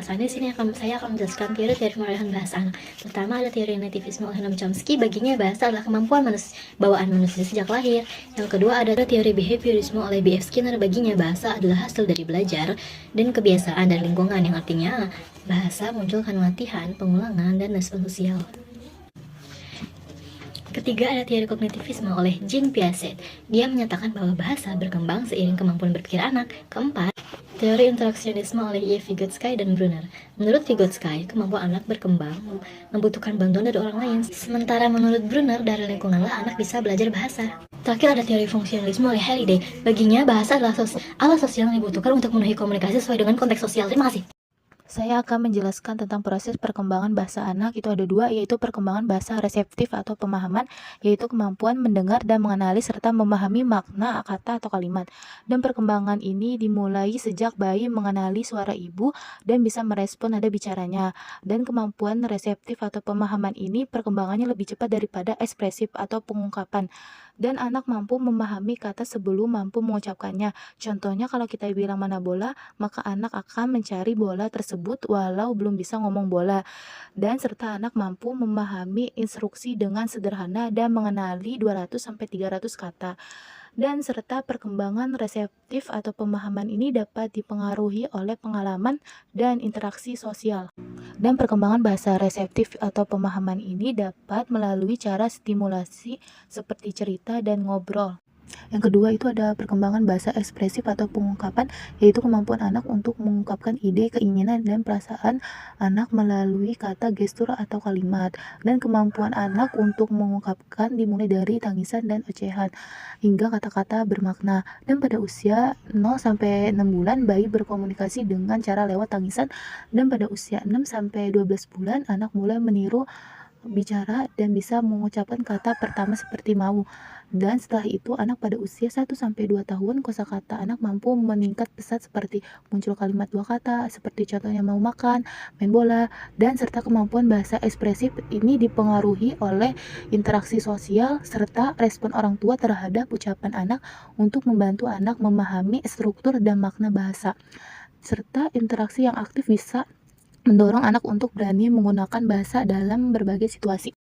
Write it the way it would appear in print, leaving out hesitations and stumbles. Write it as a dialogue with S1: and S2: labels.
S1: penjelasannya di sini saya akan menjelaskan teori-teori pengolahan bahasa anak. Pertama ada teori nativisme oleh Noam Chomsky, baginya bahasa adalah kemampuan bawaan manusia sejak lahir. Yang kedua ada teori behaviorisme oleh B.F. Skinner, baginya bahasa adalah hasil dari belajar dan kebiasaan dari lingkungan, yang artinya bahasa muncul karena latihan, pengulangan, dan respon sosial. Ketiga ada teori kognitivisme oleh Jean Piaget. Dia menyatakan bahwa bahasa berkembang seiring kemampuan berpikir anak. Keempat, teori interaksionisme oleh Y. Vygotsky dan Brunner. Menurut Vygotsky, kemampuan anak berkembang membutuhkan bantuan dari orang lain. Sementara menurut Brunner, dari lingkunganlah anak bisa belajar bahasa. Terakhir ada teori fungsionalisme oleh Halliday. Baginya bahasa adalah alat sosial yang dibutuhkan untuk memenuhi komunikasi sesuai dengan konteks sosial. Terima kasih.
S2: Saya akan menjelaskan tentang proses perkembangan bahasa anak. Itu ada dua, yaitu perkembangan bahasa reseptif atau pemahaman, yaitu kemampuan mendengar dan mengenali serta memahami makna kata atau kalimat. Dan perkembangan ini dimulai sejak bayi mengenali suara ibu dan bisa merespon nada bicaranya. Dan kemampuan reseptif atau pemahaman ini perkembangannya lebih cepat daripada ekspresif atau pengungkapan. Dan anak mampu memahami kata sebelum mampu mengucapkannya. Contohnya kalau kita bilang mana bola, maka anak akan mencari bola tersebut walau belum bisa ngomong bola. Dan serta anak mampu memahami instruksi dengan sederhana dan mengenali 200-300 kata. Dan serta perkembangan reseptif atau pemahaman ini dapat dipengaruhi oleh pengalaman dan interaksi sosial. Dan perkembangan bahasa reseptif atau pemahaman ini dapat melalui cara stimulasi seperti cerita dan ngobrol. Yang kedua itu ada perkembangan bahasa ekspresif atau pengungkapan, yaitu kemampuan anak untuk mengungkapkan ide, keinginan, dan perasaan anak melalui kata, gestur, atau kalimat. Dan kemampuan anak untuk mengungkapkan dimulai dari tangisan dan ocehan hingga kata-kata bermakna. Dan pada usia 0-6 bulan bayi berkomunikasi dengan cara lewat tangisan, dan pada usia 6-12 bulan anak mulai meniru bicara dan bisa mengucapkan kata pertama seperti mau. Dan setelah itu anak pada usia 1-2 tahun kosakata anak mampu meningkat pesat seperti muncul kalimat 2 kata seperti contohnya mau makan, main bola, dan serta kemampuan bahasa ekspresif ini dipengaruhi oleh interaksi sosial serta respon orang tua terhadap ucapan anak untuk membantu anak memahami struktur dan makna bahasa. Serta interaksi yang aktif bisa mendorong anak untuk berani menggunakan bahasa dalam berbagai situasi.